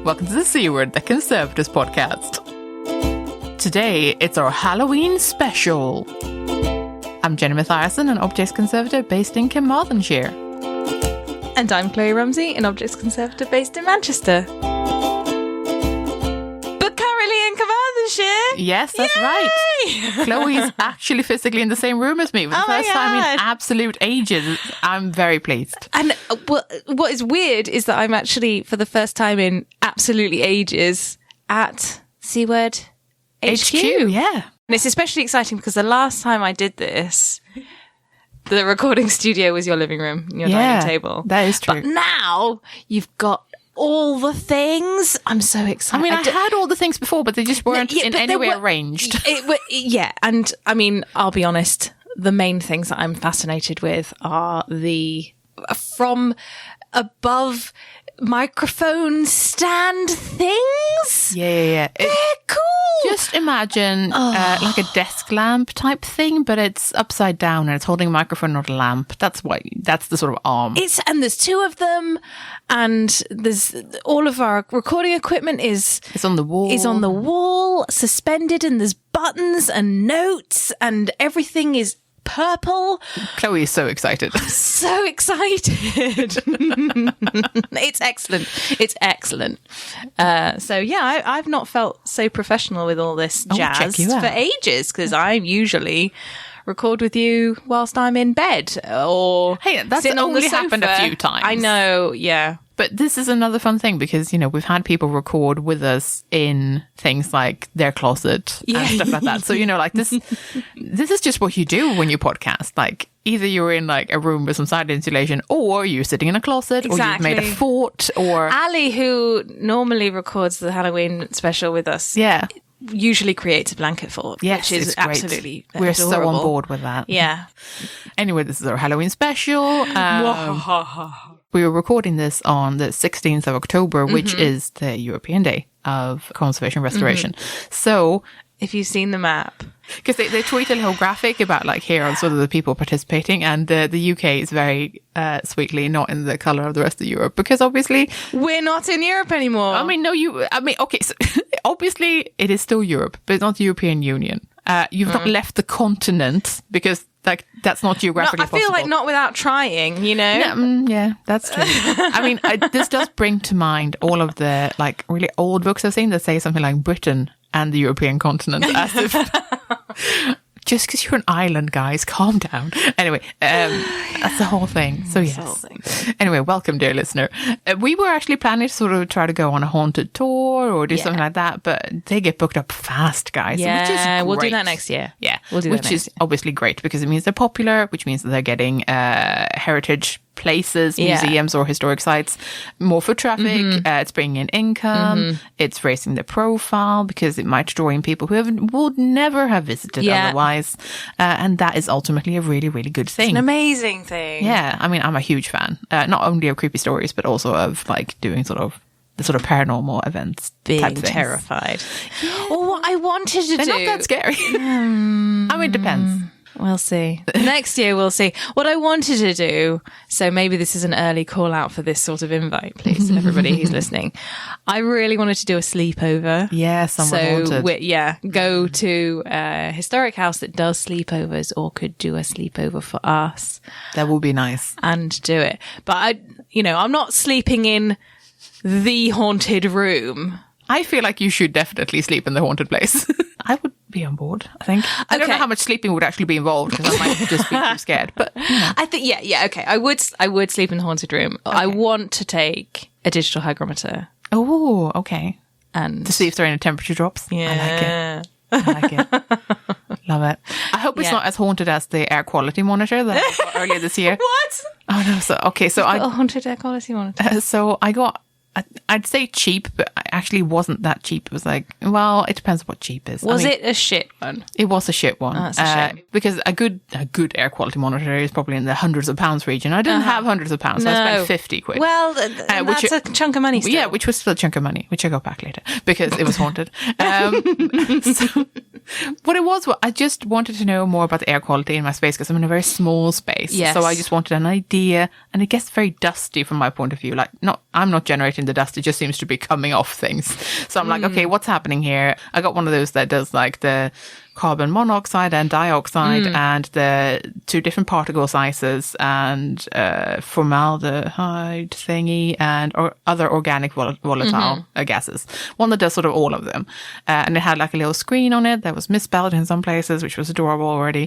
welcome to the C Word, the Conservators podcast. Today, it's our Halloween special. I'm Jenny Mathiasson, an Objects Conservator based in Carmarthenshire. And I'm Kloe Rumsey, an Objects Conservator based in Manchester. But currently in Carmarthenshire! Yes, that's right. Chloe's actually physically in the same room as me for the first time in absolute ages. I'm very pleased. And what is weird is that I'm actually, for the first time in absolutely ages, at C Word HQ. Yeah. And it's especially exciting because the last time I did this, the recording studio was your living room, your dining table. That is true. But now you've got all the things. I'm so excited. I mean, I had all the things before, but they just weren't in any way arranged. And I mean, I'll be honest, the main things that I'm fascinated with are the from above microphone stand things. Yeah. They're cool. Just imagine like a desk lamp type thing, but it's upside down and it's holding a microphone, not a lamp. That's the sort of arm. And there's two of them, and there's all of our recording equipment is on the wall, suspended, and there's buttons and notes, and everything is purple. Chloe is so excited. So excited. It's excellent. So yeah, I've not felt so professional with all this jazz for ages, because I usually record with you whilst I'm in bed or that's only happened a few times. I know, yeah. But this is another fun thing because, we've had people record with us in things like their closet and stuff like that. So, this is just what you do when you podcast. Like, either you're in like a room with some side insulation, or you're sitting in a closet, or you've made a fort, or... Ali, who normally records the Halloween special with us, usually creates a blanket fort, which is absolutely We're adorable. so on board with that. Yeah. Anyway, this is our Halloween special. We were recording this on the 16th of October, which is the European Day of Conservation Restoration. So... if you've seen the map... Because they tweet a little graphic about like here are sort of the people participating, and the UK is very sweetly not in the colour of the rest of Europe, because obviously... we're not in Europe anymore. Okay, so obviously it is still Europe, but it's not the European Union. You've not left the continent, because... like, that's not geographically possible. I feel like not without trying, Yeah, that's true. I mean, this does bring to mind all of the, like, really old books I've seen that say something like Britain and the European continent, as if... just because you're an island, guys, calm down. Anyway, that's the whole thing. So, yes. Anyway, welcome, dear listener. We were actually planning to sort of try to go on a haunted tour or do something like that, but they get booked up fast, guys. Yeah, which is great. We'll do that next year. Yeah, we'll do that which is obviously great, because it means they're popular, which means that they're getting heritage places, museums or historic sites, more foot traffic. It's bringing in income. It's raising the profile, because it might draw in people who would never have visited otherwise. And that is ultimately a really, really good thing. It's an amazing thing. Yeah. I mean, I'm a huge fan, not only of creepy stories, but also of like doing the sort of paranormal events. Being terrified. Well, what I wanted to do... they're not that scary. I mean, it depends. We'll see. Next year, we'll see. What I wanted to do, so maybe this is an early call out for this sort of invite, please, everybody who's listening. I really wanted to do a sleepover. Yeah, somewhere haunted. Go to a historic house that does sleepovers, or could do a sleepover for us. That would be nice. And do it. But I'm not sleeping in the haunted room. I feel like you should definitely sleep in the haunted place. I would be on board, I think. I don't know how much sleeping would actually be involved, because I might just be too scared. But I think, okay. I would sleep in the haunted room. Okay. I want to take a digital hygrometer. Oh, okay. And to see if there are any temperature drops. Yeah. I like it. Love it. I hope it's not as haunted as the air quality monitor that I got earlier this year. What? Oh no. So I got a haunted air quality monitor. So I got, I'd say cheap, but I actually wasn't that cheap. It was like, well, it depends what cheap is. Was it a shit one? It was a shit one. Oh, that's a shame. Because a good air quality monitor is probably in the hundreds of pounds region. I didn't have hundreds of pounds, so I spent 50 quid. Well, that's a chunk of money still. Yeah, which was still a chunk of money, which I got back later because it was haunted. So, what it was, I just wanted to know more about the air quality in my space because I'm in a very small space. Yes. So I just wanted an idea, and it gets very dusty from my point of view. Like, I'm not generating the dust; it just seems to be coming off things. So I'm like, okay, what's happening here? I got one of those that does like the carbon monoxide and dioxide and the 2 different particle sizes and formaldehyde thingy and other organic volatile gases. One that does sort of all of them. And it had like a little screen on it that was misspelled in some places, which was adorable already.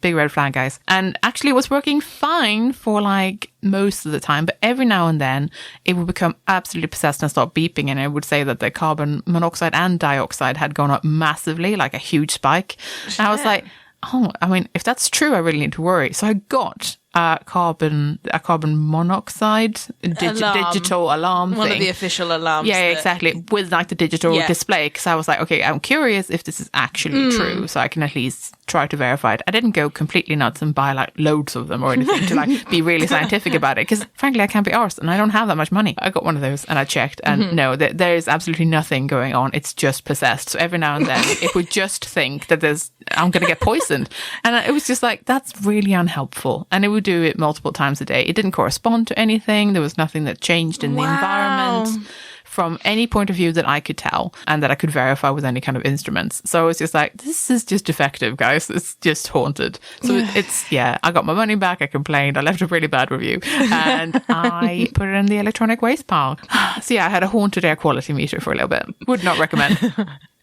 Big red flag, guys. And actually it was working fine for like most of the time, but every now and then it would become absolutely possessed and start beeping, and it would say that the carbon monoxide and dioxide had gone up massively, like a huge spike. And I was like, oh, I mean, if that's true, I really need to worry. So I got a carbon monoxide digital alarm One thing. of the official alarms. Yeah, exactly. With like the digital display. Because I was like, okay, I'm curious if this is actually true, so I can at least try to verify it. I didn't go completely nuts and buy like loads of them or anything to like be really scientific about it. Because frankly, I can't be arsed and I don't have that much money. I got one of those and I checked, and no, there is absolutely nothing going on. It's just possessed. So every now and then it would just think that I'm going to get poisoned. And it was just like, that's really unhelpful. And it would do it multiple times a day. It didn't correspond to anything. There was nothing that changed in the environment from any point of view that I could tell and that I could verify with any kind of instruments. So I was just like, this is just defective, guys. It's just haunted. So I got my money back. I complained. I left a really bad review and I put it in the electronic waste pile. So yeah, I had a haunted air quality meter for a little bit. Would not recommend.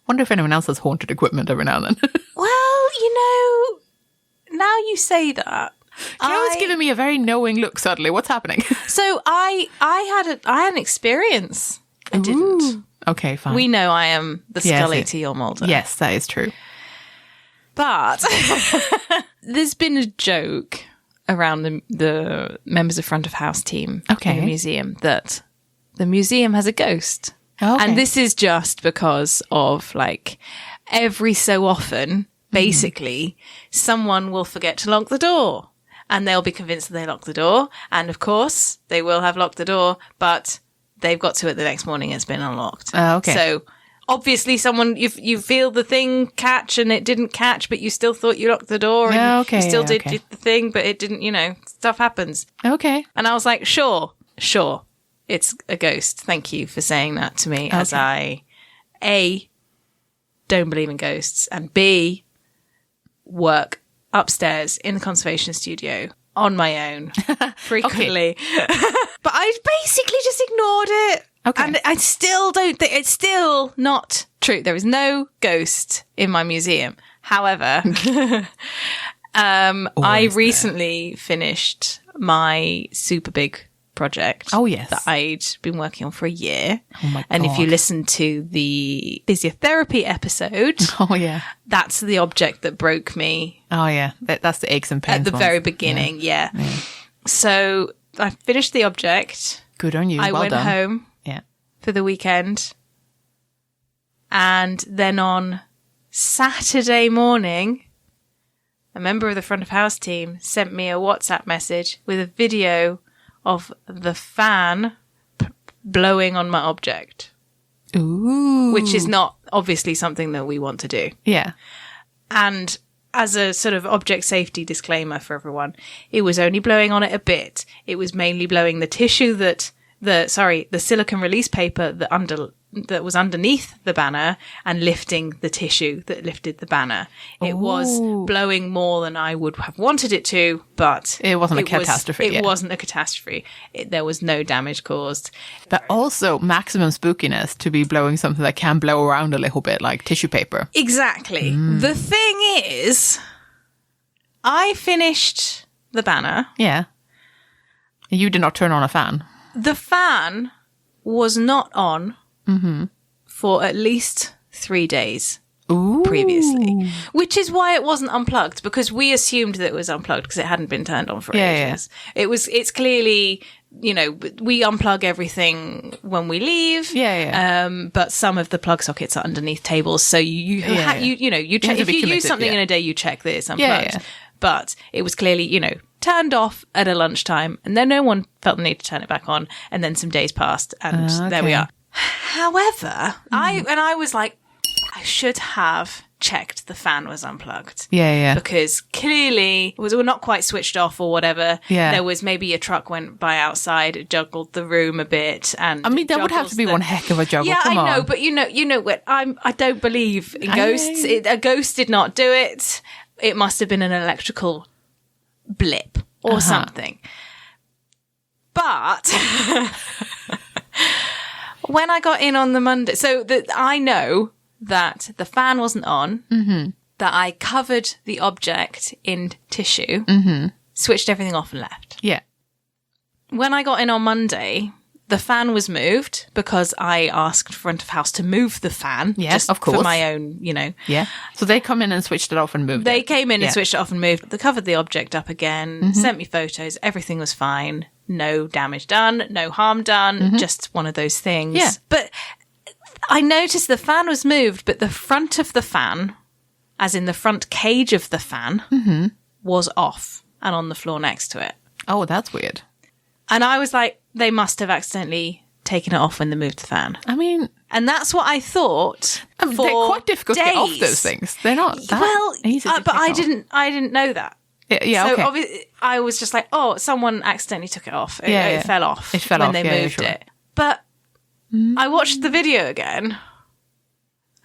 Wonder if anyone else has haunted equipment every now and then. Well, now you say that. Kloe's giving me a very knowing look suddenly. What's happening? So I had an experience. I didn't. Ooh. Okay, fine. We know I am the Scully to your Mulder. Yes, that is true. But there's been a joke around the members of front of house team in the museum that the museum has a ghost. Okay. And this is just because of like every so often, basically, someone will forget to lock the door and they'll be convinced that they locked the door. And of course, they will have locked the door, but they've got to it the next morning. It's been unlocked. Okay. So obviously someone, you feel the thing catch and it didn't catch, but you still thought you locked the door and you still did the thing, but it didn't, stuff happens. Okay. And I was like, sure. It's a ghost. Thank you for saying that to me as I, A, don't believe in ghosts, and B, work upstairs in the conservation studio on my own frequently. But I basically just ignored it. Okay. And I still don't think it's still not true. There is no ghost in my museum. However, I recently finished my super big project. Oh, yes. That I'd been working on for a year. Oh, my God. And if you listen to the physiotherapy episode, that's the object that broke me. Oh, yeah. That's the aches and pains. At the very beginning, yeah. So I finished the object. Good on you. I went done. home for the weekend. And then on Saturday morning, a member of the front of house team sent me a WhatsApp message with a video of the fan blowing on my object. Ooh. Which is not obviously something that we want to do. Yeah. And as a sort of object safety disclaimer for everyone, it was only blowing on it a bit. It was mainly blowing the tissue the silicone release paper that was underneath the banner and lifting the tissue that lifted the banner. It was blowing more than I would have wanted it to, but it wasn't a catastrophe. It wasn't a catastrophe. There was no damage caused. But also maximum spookiness to be blowing something that can blow around a little bit, like tissue paper. Exactly. The thing is, I finished the banner. Yeah. You did not turn on a fan. The fan was not on for at least 3 days previously, which is why it wasn't unplugged, because we assumed that it was unplugged because it hadn't been turned on for ages. It's clearly we unplug everything when we leave. But some of the plug sockets are underneath tables, so you check if you use something in a day, you check that it's unplugged. But it was clearly, turned off at a lunchtime, and then no one felt the need to turn it back on. And then some days passed, and there we are. However, I was like, I should have checked the fan was unplugged. Because clearly it was not quite switched off or whatever. There was maybe a truck went by outside, it juggled the room a bit, and I mean there would have to be one heck of a juggle. I know, but you know what? I don't believe in ghosts. A ghost did not do it. It must have been an electrical blip or something. But when I got in on the Monday, so that I know that the fan wasn't on, that I covered the object in tissue, switched everything off and left. When I got in on Monday, the fan was moved because I asked front of house to move the fan. Just of course. For my own, So they come in and switched it off and moved They came in and switched it off and moved. They covered the object up again, sent me photos. Everything was fine. No damage done, no harm done. Just one of those things. But I noticed the fan was moved, but the front of the fan, as in the front cage of the fan, was off and on the floor next to it. Oh, that's weird. And I was like, they must have accidentally taken it off when they moved the fan. I mean... And that's what I thought. They're quite difficult to get off those things. They're not that easy to but I off. didn't know that. So I was just like, oh, someone accidentally took it off. It fell off when they moved it. But I watched the video again,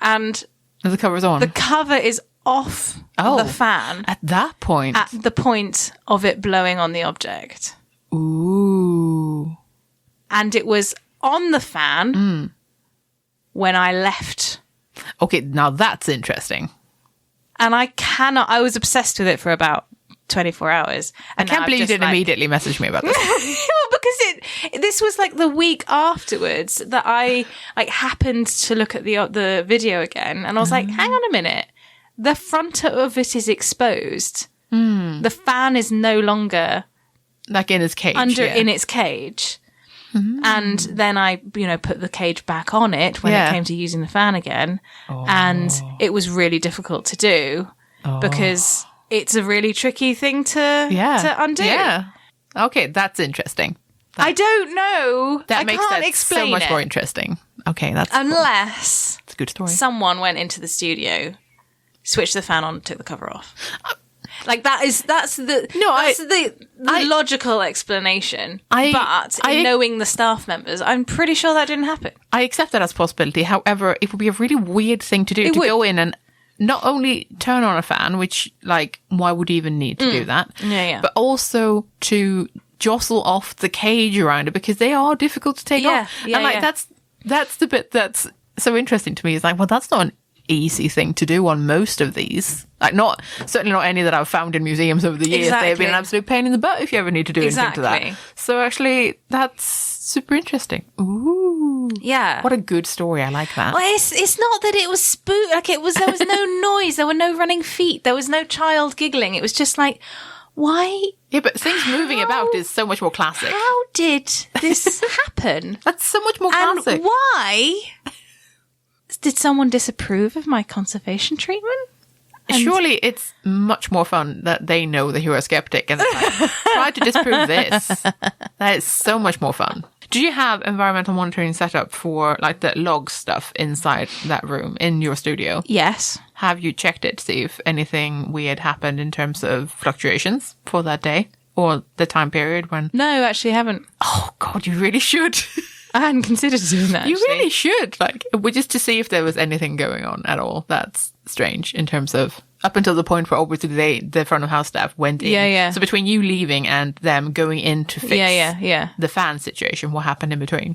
and the cover's on. The cover is off the fan. At that point? At the point of it blowing on the object. Ooh. And it was on the fan when I left. Okay, now that's interesting. And I was obsessed with it for about 24 hours. And I can't believe you didn't immediately message me about this. Well, because this was like the week afterwards that I happened to look at the video again, and I was like, hang on a minute. The front of it is exposed. The fan is no longer like in its cage. In its cage. And then I, put the cage back on it when it came to using the fan again. And it was really difficult to do because it's a really tricky thing to undo. Yeah. Okay, that's interesting. I don't know. That makes can't that explain so much it. more interesting. Okay, that's unless it's a good story. Someone went into the studio, switched the fan on, took the cover off. Like that's the logical explanation. But knowing the staff members, I'm pretty sure that didn't happen. I accept that as a possibility. However, it would be a really weird thing to do go in and not only turn on a fan, which why would you even need to do that? But also to jostle off the cage around it because they are difficult to take off. That's the bit that's so interesting to me. Is well, that's not an easy thing to do on most of these. Certainly not any that I've found in museums over the years. Exactly. They've been an absolute pain in the butt if you ever need to do anything to that. So actually, that's super interesting. Ooh. Yeah. What a good story. I like that. Well, it's not that it was spook. There was no noise. There were no running feet. There was no child giggling. It was just why? Yeah, but things moving about is so much more classic. How did this happen? That's so much more classic. And why? Did someone disapprove of my conservation treatment? Surely it's much more fun that they know that you're a skeptic and try to disprove this. That is so much more fun. Do you have environmental monitoring set up for the log stuff inside that room in your studio? Yes. Have you checked it to see if anything weird happened in terms of fluctuations for that day or the time period when... No, actually I haven't. Oh, God, you really should. I hadn't considered doing that. You really should. Just to see if there was anything going on at all. That's strange in terms of up until the point where obviously the front of house staff went in. Yeah. So between you leaving and them going in to fix the fan situation, what happened in between?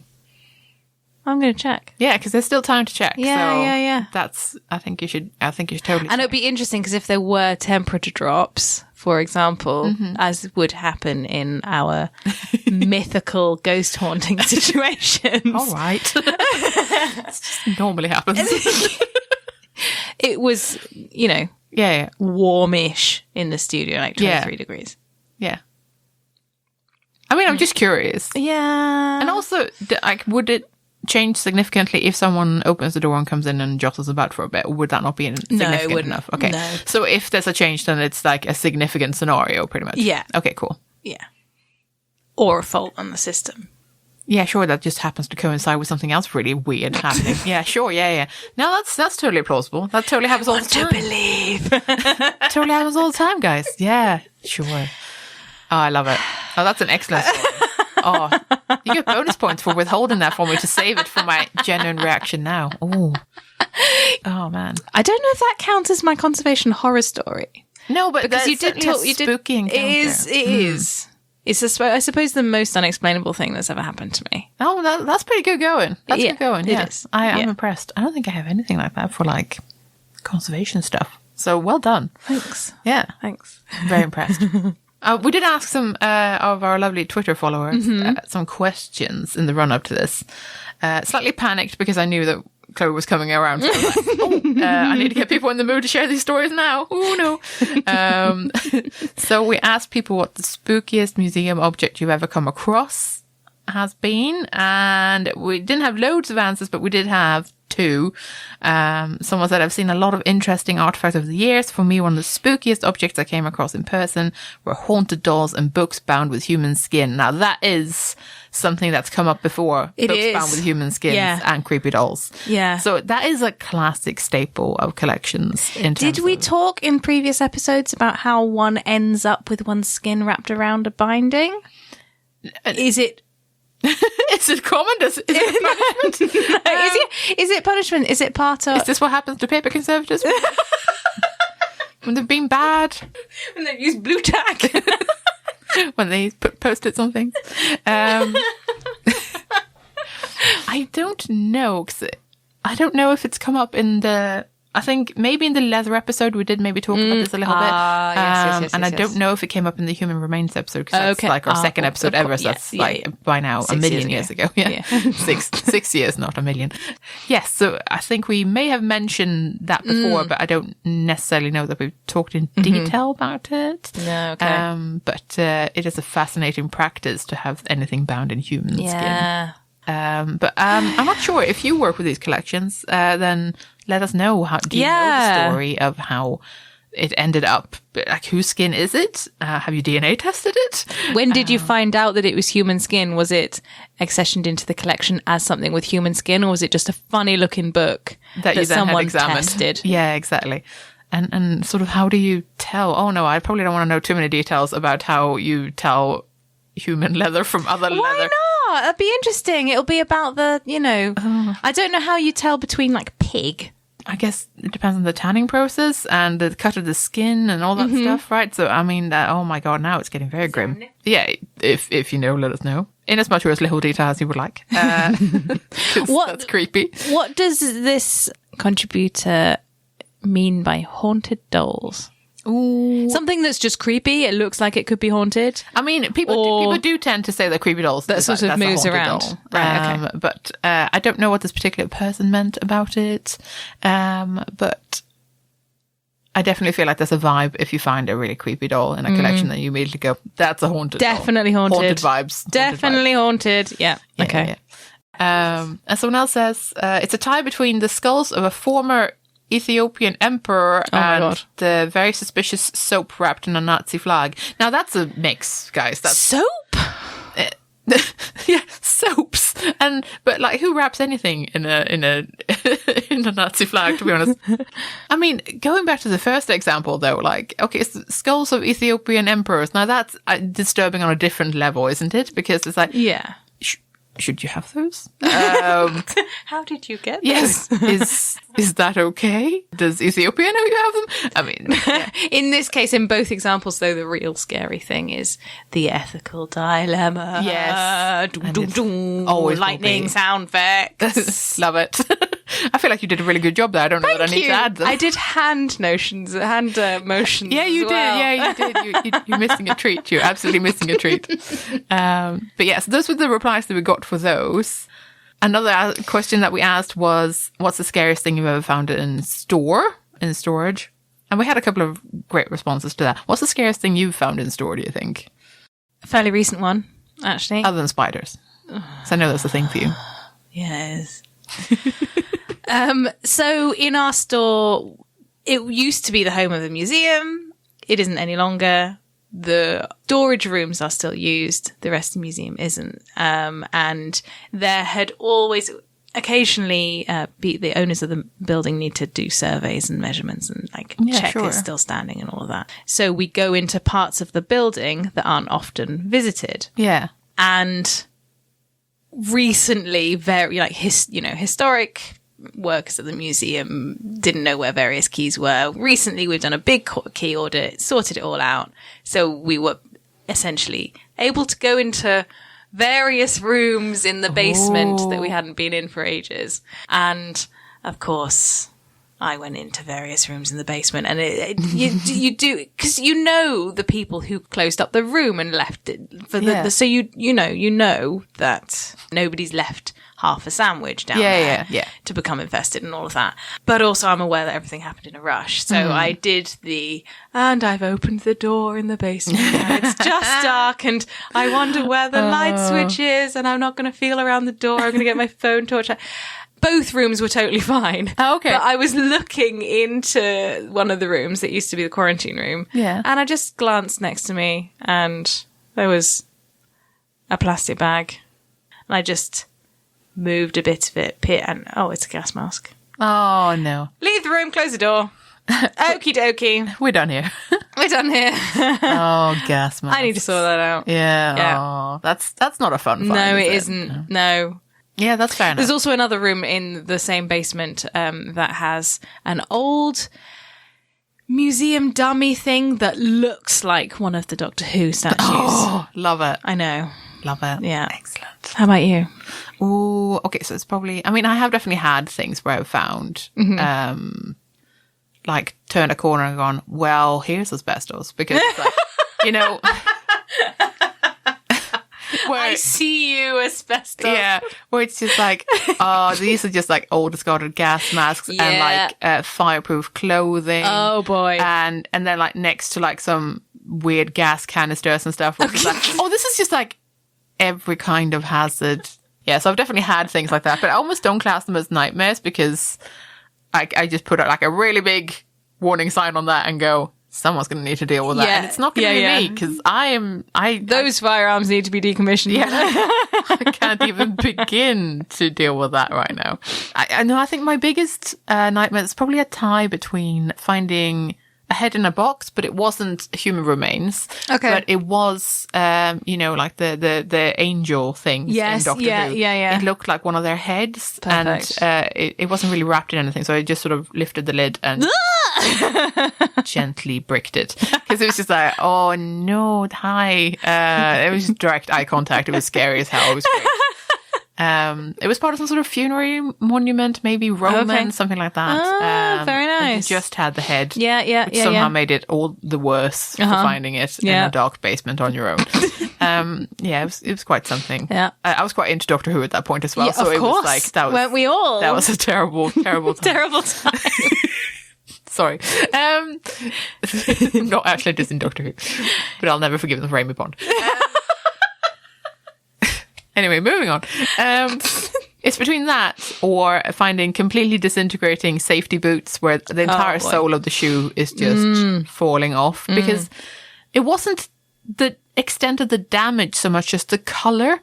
I'm going to check. Yeah, because there's still time to check. Yeah. That's. I think you should totally. And check. it'd be interesting because if there were temperature drops, for example, as would happen in our mythical ghost haunting situations. All right. It just normally happens. It was, warmish in the studio, 23 degrees. Yeah. I mean, I'm just curious. Yeah. And also, like, would it change significantly if someone opens the door and comes in and jostles about for a bit? Or would that not be significant enough? Okay. No. So if there's a change, then it's like a significant scenario, pretty much. Yeah. Okay, cool. Yeah. Or a fault on the system. Yeah, sure, that just happens to coincide with something else really weird happening. Yeah, sure, yeah. No, that's totally plausible. That totally happens all the time. To believe. Totally happens all the time, guys. Yeah, sure. Oh, I love it. Oh, that's an excellent story. Oh, you get bonus points for withholding that for me to save it for my genuine reaction now. Oh man. I don't know if that counts as my conservation horror story. No, but Because that's you did talk. You spooky did. encounter. It is. It's, I suppose, the most unexplainable thing that's ever happened to me. Oh, that's pretty good going. That's good going. Yeah, it is. I'm impressed. I don't think I have anything like that for like conservation stuff. So well done. Thanks. Yeah, Thanks. very impressed. We did ask some of our lovely Twitter followers some questions in the run-up to this. Slightly panicked because I knew that Kloe was coming around. So I was like, I need to get people in the mood to share these stories now. Oh, no. So we asked people what the spookiest museum object you've ever come across has been. And we didn't have loads of answers, but we did have 2. Someone said, I've seen a lot of interesting artifacts over the years. For me, one of the spookiest objects I came across in person were haunted dolls and books bound with human skin. Now, that is something that's come up before. It books is. bound with human skins and creepy dolls. Yeah. So that is a classic staple of collections. Did we talk in previous episodes about how one ends up with one's skin wrapped around a binding? Is it... Is it common? Is it punishment? Is it punishment? Is it part of... Is this what happens to paper conservators? When they've been bad? When they use blue tack? When they put post-its on things? I don't know. 'Cause I don't know if it's come up in the... I think maybe in the leather episode we did maybe talk about this a little bit. Yes, and I don't know if it came up in the human remains episode because that's like our second episode ever. So that's by now 6 a million years ago. Yeah. 6 years, not a million. Yes. So I think we may have mentioned that before, but I don't necessarily know that we've talked in detail about it. No, okay. But it is a fascinating practice to have anything bound in human skin. But I'm not sure if you work with these collections, then let us know. Do you know the story of how it ended up? Like, whose skin is it? Have you DNA tested it? When did you find out that it was human skin? Was it accessioned into the collection as something with human skin, or was it just a funny looking book that you then someone had examined? Tested? Yeah, exactly. And sort of how do you tell? Oh no, I probably don't want to know too many details about how you tell human leather from other leather. Why not? That'd be interesting. It'll be about the, I don't know how you tell between like pig. I guess it depends on the tanning process and the cut of the skin and all that stuff, right? So, I mean, oh my God, now it's getting very grim. Yeah, if you know, let us know. In as much or as little detail as you would like. That's creepy. What does this contributor mean by haunted dolls? Ooh. Something that's just creepy. It looks like it could be haunted. I mean, people do tend to say that creepy dolls. That sort of moves around. Doll. Right, okay. But I don't know what this particular person meant about it. But I definitely feel like there's a vibe if you find a really creepy doll in a collection that you immediately go, that's a haunted Definitely doll. haunted. Haunted vibes. Definitely haunted. Yeah. Okay. Yeah. And someone else says, it's a tie between the skulls of a former Ethiopian emperor and the very suspicious soap wrapped in a Nazi flag. Now that's a mix, guys. That's soap? Yeah, soaps. But like, who wraps anything in a in a Nazi flag, to be honest? I mean, going back to the first example though, like, okay, it's the skulls of Ethiopian emperors. Now that's disturbing on a different level, isn't it? Because it's like, yeah. Should you have those? How did you get those? Yes. Is that okay? Does Ethiopia know you have them? I mean, yeah. In this case, in both examples, though, the real scary thing is the ethical dilemma. Yes. Always lightning sound effects. Love it. I feel like you did a really good job there. I don't know that I need to add them. I did hand motions. Yeah, you did. Yeah, you did. You're missing a treat. You're absolutely missing a treat. But yes, those were the replies that we got for those. Another question that we asked was, what's the scariest thing you've ever found in storage? And we had a couple of great responses to that. What's the scariest thing you've found in store, do you think? A fairly recent one. actually. Other than spiders. So I know that's a thing for you. Yeah, it is. So in our store, it used to be the home of the museum. It isn't any longer. The storage rooms are still used. The rest of the museum isn't. And there had always, occasionally, the owners of the building need to do surveys and measurements and check it's still standing and all of that. So we go into parts of the building that aren't often visited. Yeah. And recently, historic workers at the museum didn't know where various keys were. Recently, we've done a big key audit, sorted it all out. So we were essentially able to go into various rooms in the basement that we hadn't been in for ages. And of course, I went into various rooms in the basement, and you do, because you know the people who closed up the room and left it for so you know that nobody's left half a sandwich down there to become infested and all of that. But also I'm aware that everything happened in a rush. So I did and I've opened the door in the basement and it's just dark and I wonder where the light switch is and I'm not going to feel around the door. I'm going to get my phone torch. Both rooms were totally fine. Oh, okay. But I was looking into one of the rooms that used to be the quarantine room. Yeah. And I just glanced next to me and there was a plastic bag. And I just moved a bit of it, and it's a gas mask. Oh, no. Leave the room, close the door. Okie dokie. We're done here. We're done here. Oh, gas mask. I need to sort that out. Yeah. Oh, that's not a fun find. No, it isn't. No. Yeah, that's fair enough. There's also another room in the same basement that has an old museum dummy thing that looks like one of the Doctor Who statues. Oh, love it. I know. Love it. Yeah. Excellent. How about you? Oh, okay. So it's probably, I have definitely had things where I've found, turned a corner and gone, well, here's asbestos. Because, where, I see you, asbestos. Yeah. Where it's just these are just old discarded gas masks and fireproof clothing. Oh, boy. And then next to some weird gas canisters and stuff. Which is this is just every kind of hazard. Yeah, so I've definitely had things like that, but I almost don't class them as nightmares because I just put out a really big warning sign on that and go, someone's going to need to deal with that. And it's not going to be me because those firearms need to be decommissioned. Yeah. I can't even begin to deal with that right now. I know, I think my biggest nightmare is probably a tie between finding a head in a box, but it wasn't human remains. Okay. But it was, the angel things in Doctor Who. Yeah. It looked like one of their heads. Perfect. And it wasn't really wrapped in anything, so I just sort of lifted the lid and gently bricked it. Because it was just oh no, hi. It was direct eye contact. It was scary as hell. It was great. It was part of some sort of funerary monument, maybe Roman, something like that. Very nice. And you just had the head. Which somehow made it all the worse for finding it in a dark basement on your own. It was quite something. Yeah. I was quite into Doctor Who at that point as well. Yeah, so it was weren't we all? That was a terrible, terrible time. Terrible time. Sorry. Not actually just in Doctor Who. But I'll never forgive them for Amy Pond. Anyway, moving on. It's between that or finding completely disintegrating safety boots where the entire sole of the shoe is just falling off. Because it wasn't the extent of the damage so much as the colour.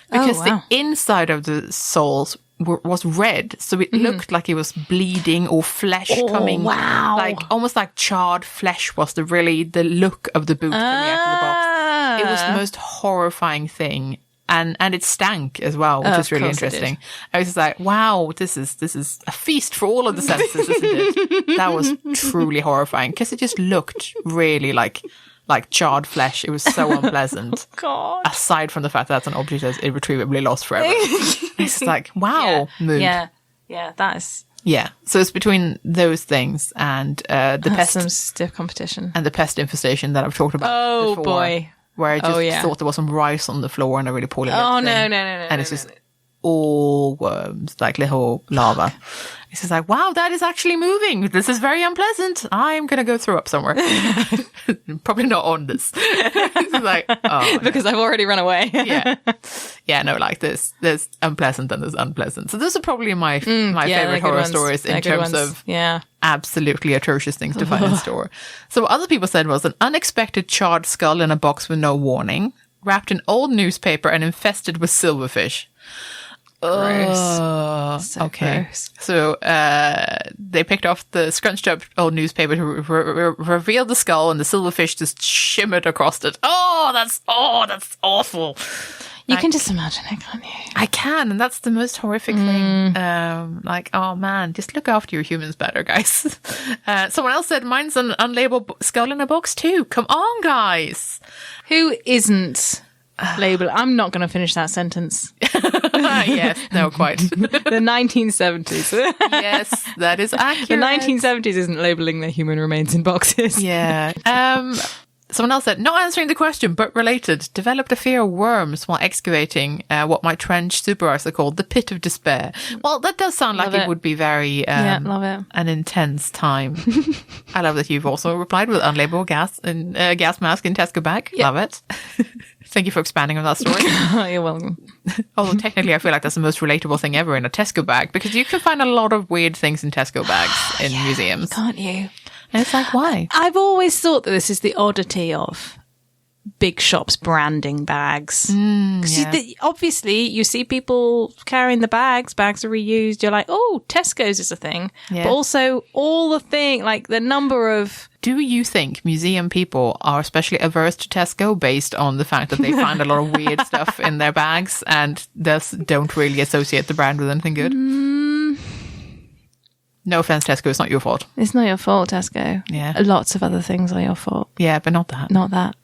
Because the inside of the soles was red. So it looked like it was bleeding or flesh coming. Wow. Almost like charred flesh was the look of the boot coming out of the box. It was the most horrifying thing. And it stank as well, which is really interesting. I was just like, wow, this is a feast for all of the senses, isn't it? That was truly horrifying because it just looked really like charred flesh. It was so unpleasant. God. Aside from the fact that that's an object that's irretrievably lost forever. It's wow, mood. Yeah, that is. Yeah, so it's between those things and the pest. Some stiff competition. And the pest infestation that I've talked about before. Oh, boy. Where I just thought there was some rice on the floor and I really poorly. Oh, no. And it's just all worms, like little larvae. He's just like, wow, that is actually moving. This is very unpleasant. I'm going to go throw up somewhere. Probably not on this. He's like, oh. Because I've already run away. Yeah, no, like this. There's unpleasant and there's unpleasant. So those are probably my favorite horror stories in terms of absolutely atrocious things to find in store. So what other people said was an unexpected charred skull in a box with no warning, wrapped in old newspaper and infested with silverfish. Gross. So okay. Gross. So they picked off the scrunched up old newspaper to reveal the skull, and the silverfish just shimmered across it. That's awful. You can just imagine it, can't you? I can, and that's the most horrific thing. Like, oh man, just look after your humans better, guys. Someone else said, mine's an unlabeled skull in a box too. Come on, guys. Who isn't labeled? I'm not going to finish that sentence. Yes, no, quite. The 1970s. Yes, that is accurate. The 1970s isn't labeling their human remains in boxes. Yeah. Someone else said, not answering the question, but related, developed a fear of worms while excavating what my trench supervisor called the pit of despair. Well, that does sound like it would be very love it. An intense time. I love that you've also replied with unlabeled gas and gas mask in Tesco bag. Yep. Love it. Thank you for expanding on that story. You're welcome. Although technically I feel like that's the most relatable thing ever in a Tesco bag, because you can find a lot of weird things in Tesco bags in museums. Can't you? And it's like, why? I've always thought that this is the oddity of big shops branding bags. Obviously, you see people carrying the bags are reused. You're like, oh, Tesco's is a thing. Yeah. But also all the thing, like the number of... Do you think museum people are especially averse to Tesco based on the fact that they find a lot of weird stuff in their bags and thus don't really associate the brand with anything good? No offense, Tesco, it's not your fault. It's not your fault, Tesco. Yeah. Lots of other things are your fault. Yeah, but not that. Not that.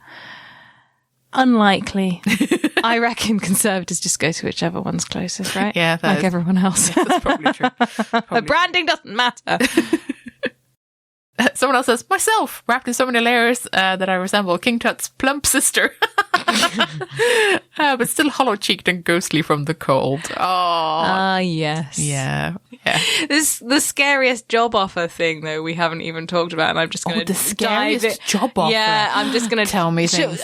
Unlikely. I reckon Conservatives just go to whichever one's closest, right? Yeah, like everyone else. Yes, that's probably true. The branding doesn't matter. Someone else says, myself, wrapped in so many layers that I resemble King Tut's plump sister. But still hollow-cheeked and ghostly from the cold. Oh. Yes. Yeah. This the scariest job offer thing, though, we haven't even talked about, and I'm just going to the scariest job offer. Yeah, I'm just going to tell me things.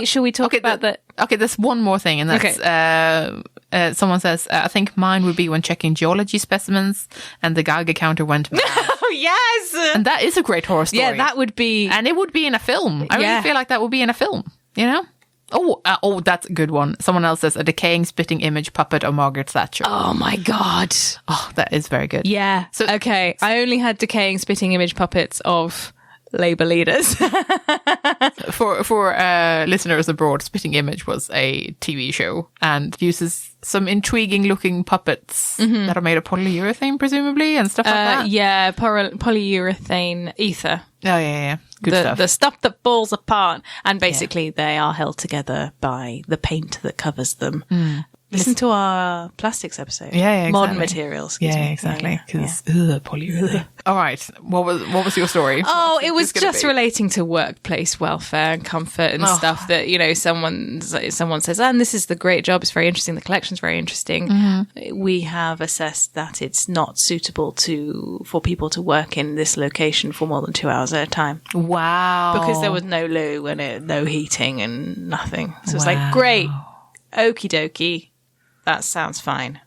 Should we talk about that? Okay, there's one more thing, and that's someone says, I think mine would be when checking geology specimens, and the Geiger counter went mad. Oh, yes! And that is a great horror story. Yeah, that would be... And it would be in a film. I really feel like that would be in a film, you know? Oh, that's a good one. Someone else says, a decaying spitting image puppet of Margaret Thatcher. Oh, my God. Oh, that is very good. Yeah. So, okay, I only had decaying spitting image puppets of Labour leaders. For listeners abroad, Spitting Image was a TV show and uses some intriguing looking puppets that are made of polyurethane, presumably, and stuff like that. Yeah, polyurethane ether. Oh, yeah. Good stuff. The stuff that falls apart. And basically they are held together by the paint that covers them. Listen to our plastics episode. Yeah, exactly. Modern materials. Yeah, exactly. Because polyurethane. All right. What was your story? Oh, it was just relating to workplace welfare and comfort and stuff that, you know, someone says, and this is the great job. It's very interesting. The collection's very interesting. We have assessed that it's not suitable for people to work in this location for more than 2 hours at a time. Wow. Because there was no loo and no heating and nothing. So it's like, great. Okie dokie. That sounds fine.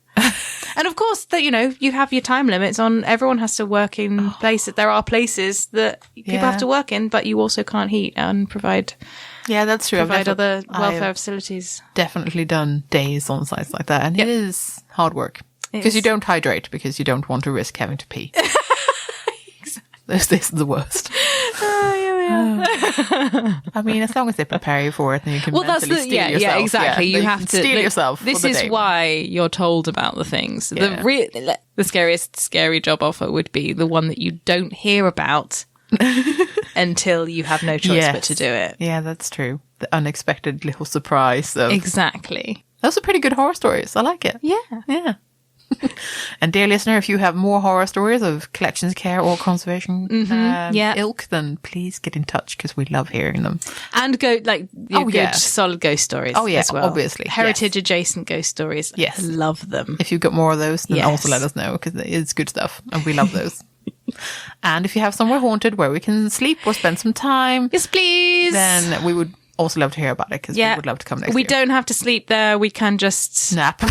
And of course, that, you know, you have your time limits on. Everyone has to work in places. There are places that people have to work in, but you also can't heat and provide. Yeah, that's true. Provide other welfare facilities. Definitely done days on sites like that, and it is hard work because you don't hydrate because you don't want to risk having to pee. This is the worst. I mean, as long as they prepare you for it, then you can mentally steal yourself. Yeah, exactly. You have to steal yourself. This is why you're told about the things. Yeah. The scariest scary job offer would be the one that you don't hear about until you have no choice but to do it. Yeah, that's true. The unexpected little surprise. Exactly. Those are pretty good horror stories. I like it. Yeah. And dear listener, if you have more horror stories of collections care or conservation ilk, then please get in touch because we love hearing them. And good solid ghost stories as well. Obviously. Heritage adjacent ghost stories. Yes. I love them. If you've got more of those, then also let us know because it's good stuff and we love those. And if you have somewhere haunted where we can sleep or spend some time. Yes, please. Then we would also love to hear about it because we would love to come next year. We don't have to sleep there. We can just nap.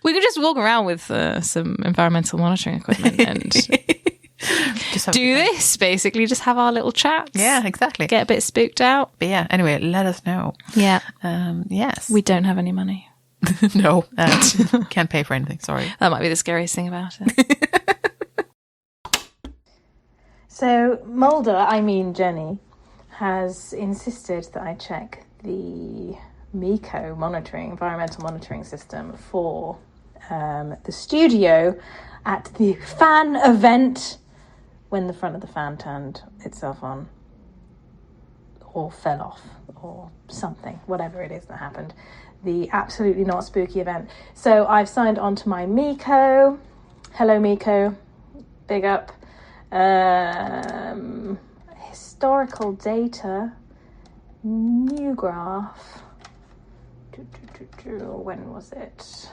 We could just walk around with some environmental monitoring equipment and just do this, basically. Just have our little chats. Yeah, exactly. Get a bit spooked out. But yeah, anyway, let us know. Yeah. Yes. We don't have any money. No. Can't pay for anything, sorry. That might be the scariest thing about it. So Jenny, has insisted that I check the MECO environmental monitoring system for the studio at the fan event when the front of the fan turned itself on or fell off or something, whatever it is that happened. The absolutely not spooky event. So I've signed on to my MECO. Hello MECO, big up. Historical data, new graph. When was it?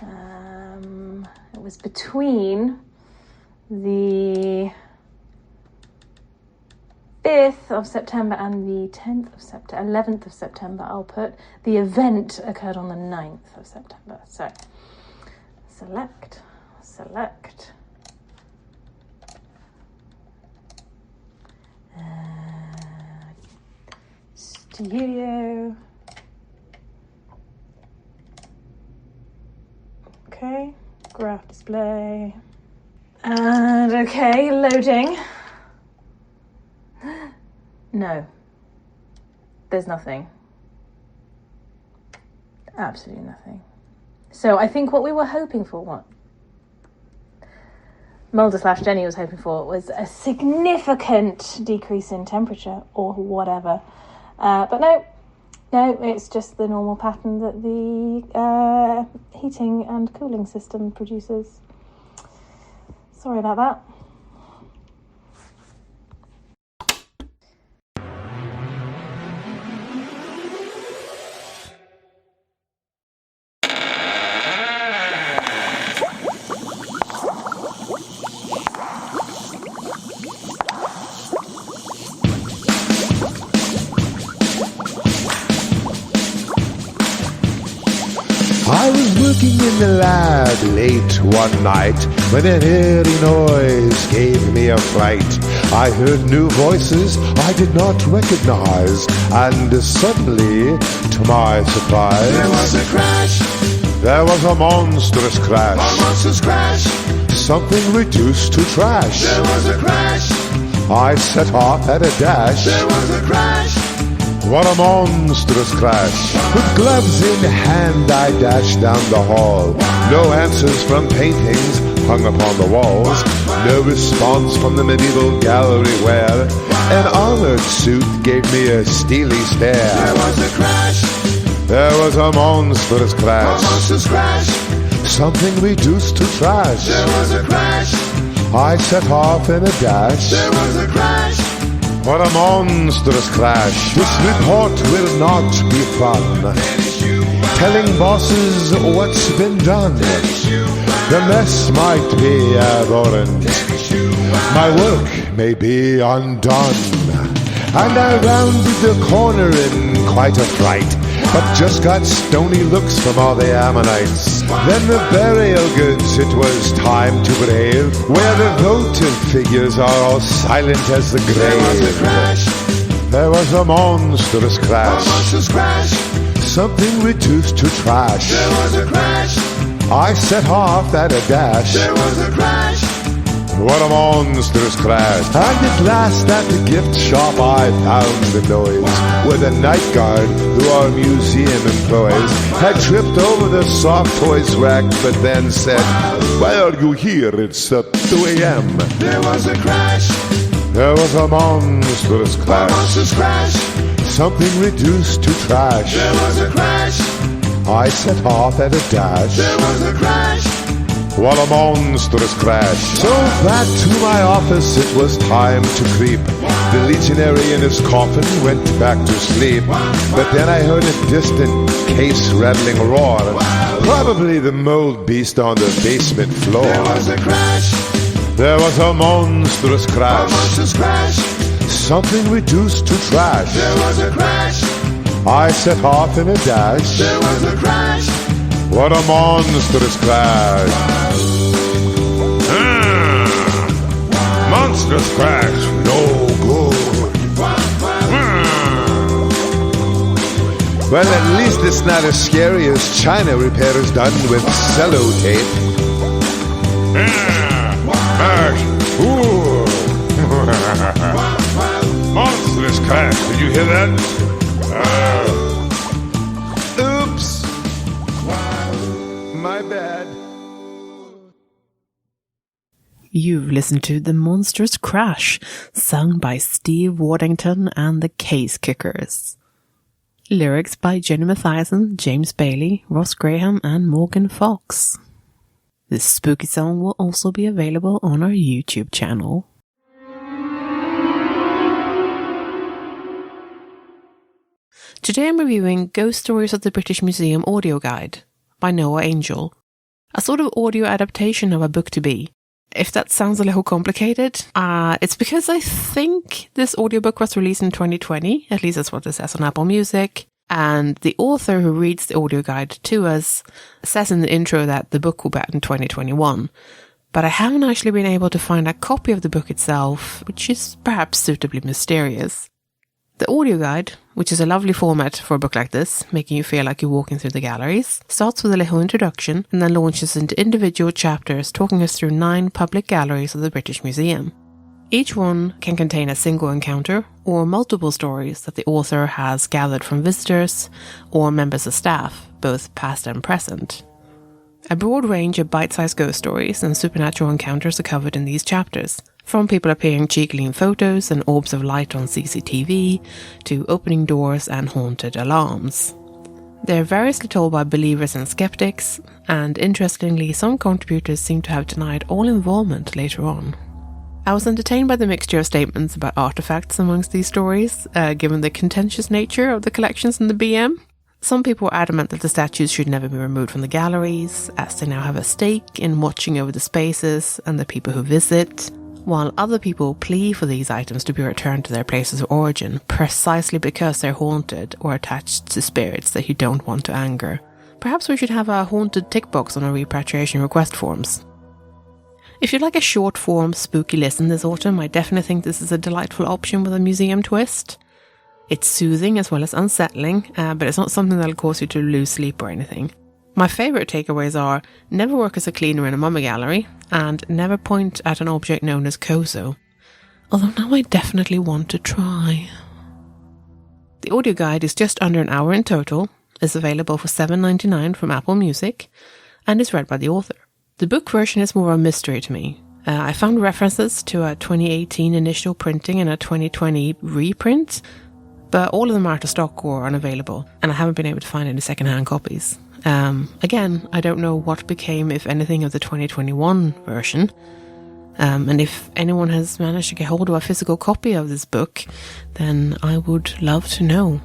It was between the 5th of September and the 10th of September, 11th of September, I'll put. The event occurred on the 9th of September. So, select. Studio. Okay, graph display. And okay, loading. No, there's nothing. Absolutely nothing. So I think what we were hoping for, what Mulder/Jenny was hoping for, was a significant decrease in temperature or whatever. But no, it's just the normal pattern that the heating and cooling system produces. Sorry about that. I was working in the lab late one night when an eerie noise gave me a fright. I heard new voices I did not recognize, and suddenly, to my surprise, there was a crash. There was a monstrous crash. A monstrous crash. Something reduced to trash. There was a crash. I set off at a dash. There was a crash. What a monstrous crash. With gloves in hand I dashed down the hall. No answers from paintings hung upon the walls. No response from the medieval gallery where an armored suit gave me a steely stare. There was a crash. There was a monstrous crash. A monstrous crash. Something reduced to trash. There was a crash. I set off in a dash. There was a crash. What a monstrous crash. This report will not be fun. Telling bosses what's been done. The mess might be abhorrent. My work may be undone. And I rounded the corner in quite a fright, but just got stony looks from all the Ammonites. Then the burial goods it was time to brave, where the votive figures are all silent as the grave. There was a crash. There was a monstrous crash. A monstrous crash. Something reduced to trash. There was a crash. I set off at a dash. There was a crash. What a monstrous crash. And at last at the gift shop I found the noise, where the night guard, who our museum employs, had tripped over the soft toys rack, but then said, "Why are you here? It's 2 a.m. There was a crash. There was a monstrous crash. A monstrous crash. Something reduced to trash. There was a crash. I set off at a dash. There was a crash. What a monstrous crash. So back to my office it was time to creep. The legionary in his coffin went back to sleep. But then I heard a distant case-rattling roar. Probably the mold beast on the basement floor. There was a crash. There was a monstrous A crash. monstrous crash. Something reduced to trash. There was a crash. I set off in a dash. There was a crash. What a monstrous crash. Monstrous crash, no good. Well, at least it's not as scary as China repairs done with sellotape. Monstrous crash, did you hear that? Oops. My bad. You've listened to The Monstrous Crash, sung by Steve Waddington and the Case Kickers. Lyrics by Jenny Mathiasson, James Baillie, Ross Graham and Morgan Fox. This spooky song will also be available on our YouTube channel. Today I'm reviewing Ghost Stories of the British Museum audio guide by Noah Angel, a sort of audio adaptation of a book to be. If that sounds a little complicated, it's because I think this audiobook was released in 2020, at least that's what it says on Apple Music, and the author who reads the audio guide to us says in the intro that the book will be out in 2021. But I haven't actually been able to find a copy of the book itself, which is perhaps suitably mysterious. The audio guide, which is a lovely format for a book like this, making you feel like you're walking through the galleries, starts with a little introduction and then launches into individual chapters talking us through 9 public galleries of the British Museum. Each one can contain a single encounter or multiple stories that the author has gathered from visitors or members of staff, both past and present. A broad range of bite-sized ghost stories and supernatural encounters are covered in these chapters, from people appearing cheekily in photos and orbs of light on CCTV, to opening doors and haunted alarms. They are variously told by believers and skeptics, and interestingly, some contributors seem to have denied all involvement later on. I was entertained by the mixture of statements about artifacts amongst these stories, given the contentious nature of the collections in the BM. Some people were adamant that the statues should never be removed from the galleries, as they now have a stake in watching over the spaces and the people who visit, while other people plea for these items to be returned to their places of origin, precisely because they're haunted or attached to spirits that you don't want to anger. Perhaps we should have a haunted tick box on our repatriation request forms. If you'd like a short-form spooky listen this autumn, I definitely think this is a delightful option with a museum twist. It's soothing as well as unsettling, but it's not something that'll cause you to lose sleep or anything. My favourite takeaways are never work as a cleaner in a mummy gallery, and never point at an object known as Kozo. Although now I definitely want to try. The audio guide is just under an hour in total, is available for $7.99 from Apple Music, and is read by the author. The book version is more of a mystery to me. I found references to a 2018 initial printing and a 2020 reprint, but all of them are out of stock or unavailable, and I haven't been able to find any second-hand copies. Again, I don't know what became, if anything, of the 2021 version, and if anyone has managed to get hold of a physical copy of this book, then I would love to know.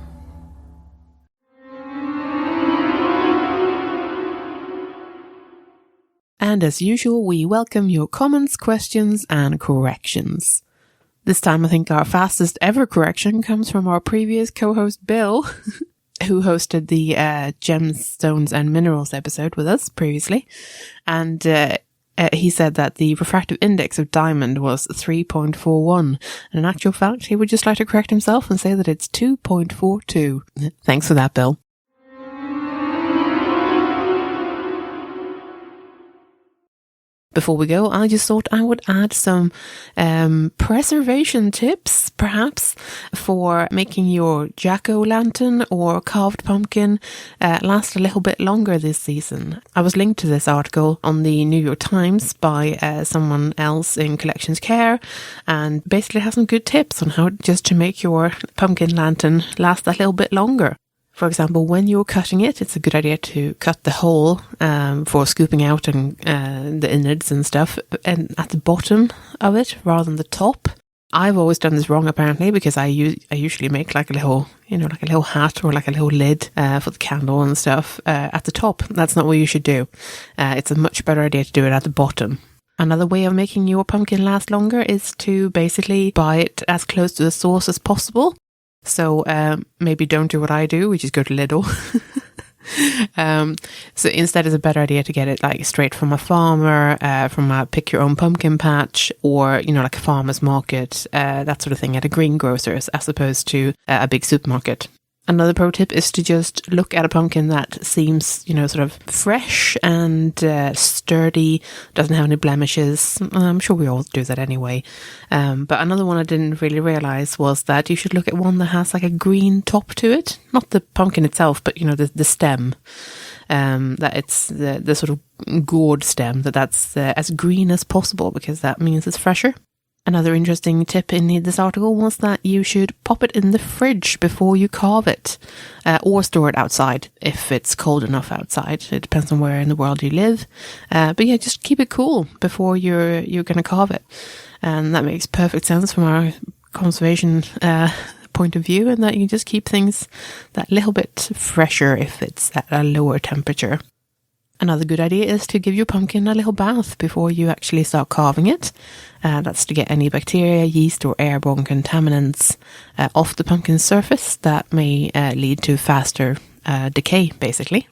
And as usual, we welcome your comments, questions, and corrections. This time I think our fastest ever correction comes from our previous co-host Bill, who hosted the Gemstones and Minerals episode with us previously. And he said that the refractive index of diamond was 3.41. And in actual fact, he would just like to correct himself and say that it's 2.42. Thanks for that, Bill. Before we go, I just thought I would add some preservation tips, perhaps, for making your jack-o'-lantern or carved pumpkin last a little bit longer this season. I was linked to this article on the New York Times by someone else in Collections Care, and basically has some good tips on how just to make your pumpkin lantern last a little bit longer. For example, when you're cutting it, it's a good idea to cut the hole for scooping out and the innards and stuff, and at the bottom of it rather than the top. I've always done this wrong apparently, because I usually make like a little, like a little hat or like a little lid for the candle and stuff at the top. That's not what you should do. It's a much better idea to do it at the bottom. Another way of making your pumpkin last longer is to basically buy it as close to the source as possible. So maybe don't do what I do, which is go to Lidl. So instead it's a better idea to get it like straight from a farmer, from a pick your own pumpkin patch, or like a farmer's market, that sort of thing, at a greengrocer's, as opposed to a big supermarket. Another pro tip is to just look at a pumpkin that seems, sort of fresh and sturdy, doesn't have any blemishes. I'm sure we all do that anyway. But another one I didn't really realize was that you should look at one that has like a green top to it. Not the pumpkin itself, but, the stem. That it's the sort of gourd stem, that's as green as possible, because that means it's fresher. Another interesting tip in this article was that you should pop it in the fridge before you carve it, or store it outside if it's cold enough outside. It depends on where in the world you live. But yeah, just keep it cool before you're going to carve it. And that makes perfect sense from our conservation point of view, and that you just keep things that little bit fresher if it's at a lower temperature. Another good idea is to give your pumpkin a little bath before you actually start carving it. That's to get any bacteria, yeast or airborne contaminants off the pumpkin's surface that may lead to faster decay, basically.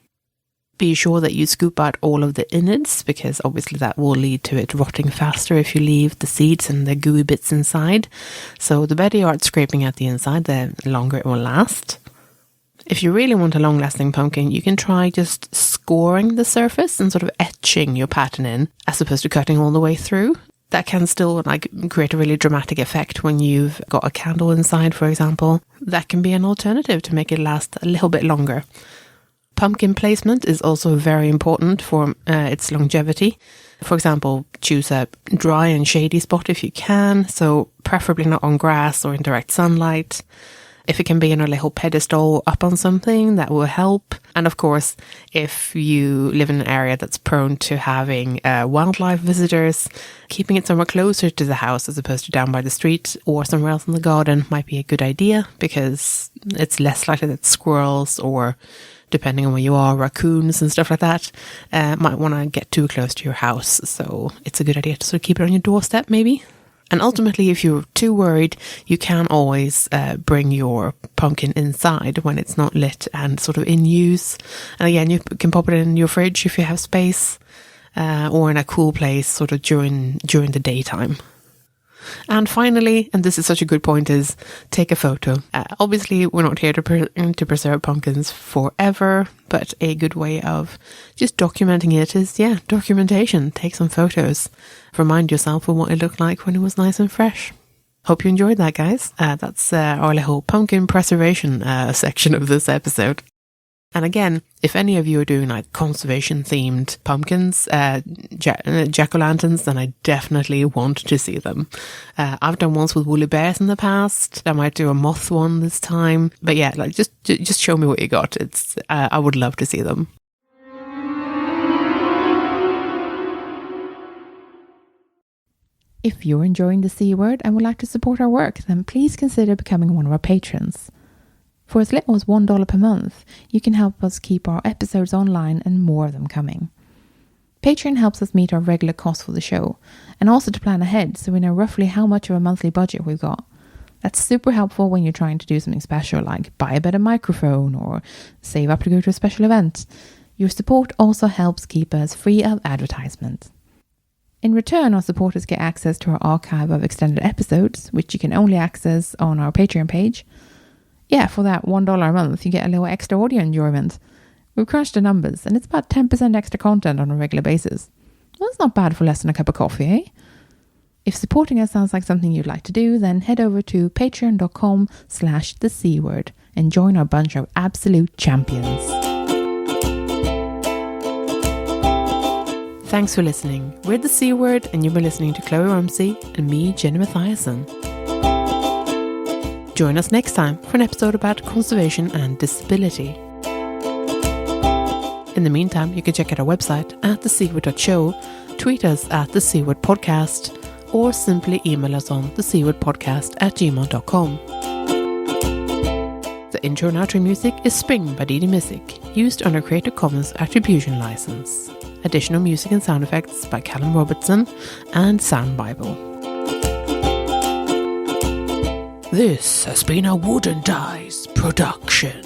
Be sure that you scoop out all of the innards, because obviously that will lead to it rotting faster if you leave the seeds and the gooey bits inside. So the better you are at scraping out the inside, the longer it will last. If you really want a long-lasting pumpkin, you can try just scoring the surface and sort of etching your pattern in, as opposed to cutting all the way through. That can still create a really dramatic effect when you've got a candle inside, for example. That can be an alternative to make it last a little bit longer. Pumpkin placement is also very important for its longevity. For example, choose a dry and shady spot if you can, so preferably not on grass or in direct sunlight. If it can be in a little pedestal up on something, that will help. And of course, if you live in an area that's prone to having wildlife visitors, keeping it somewhere closer to the house as opposed to down by the street or somewhere else in the garden might be a good idea, because it's less likely that squirrels, or depending on where you are, raccoons and stuff like that, might want to get too close to your house. So it's a good idea to sort of keep it on your doorstep maybe. And ultimately, if you're too worried, you can always bring your pumpkin inside when it's not lit and sort of in use. And again, you can pop it in your fridge if you have space, or in a cool place sort of during the daytime. And finally, and this is such a good point, is take a photo. Obviously, we're not here to preserve pumpkins forever, but a good way of just documenting it is, documentation. Take some photos. Remind yourself of what it looked like when it was nice and fresh. Hope you enjoyed that, guys. That's our little pumpkin preservation section of this episode. And again, if any of you are doing conservation-themed pumpkins, jack-o'-lanterns, then I definitely want to see them. I've done ones with woolly bears in the past. I might do a moth one this time. But yeah, just show me what you got. I would love to see them. If you're enjoying the C Word and would like to support our work, then please consider becoming one of our patrons. For as little as $1 per month, you can help us keep our episodes online and more of them coming. Patreon helps us meet our regular costs for the show, and also to plan ahead so we know roughly how much of a monthly budget we've got. That's super helpful when you're trying to do something special, like buy a better microphone or save up to go to a special event. Your support also helps keep us free of advertisement. In return, our supporters get access to our archive of extended episodes, which you can only access on our Patreon page. Yeah, for that $1 a month, you get a little extra audio enjoyment. We've crunched the numbers, and it's about 10% extra content on a regular basis. Well, that's not bad for less than a cup of coffee, eh? If supporting us sounds like something you'd like to do, then head over to patreon.com/thecword and join our bunch of absolute champions. Thanks for listening. We're the C Word, and you've been listening to Kloe Rumsey and me, Jenny Mathiasson. Join us next time for an episode about conservation and disability. In the meantime, you can check out our website at thecword.show, tweet us at thecwordpodcast, or simply email us on thecwordpodcast@gmail.com. The intro and outro music is Spring by Didi Music, used under Creative Commons Attribution License. Additional music and sound effects by Callum Robertson and Sound Bible. This has been a Wood and Dice production.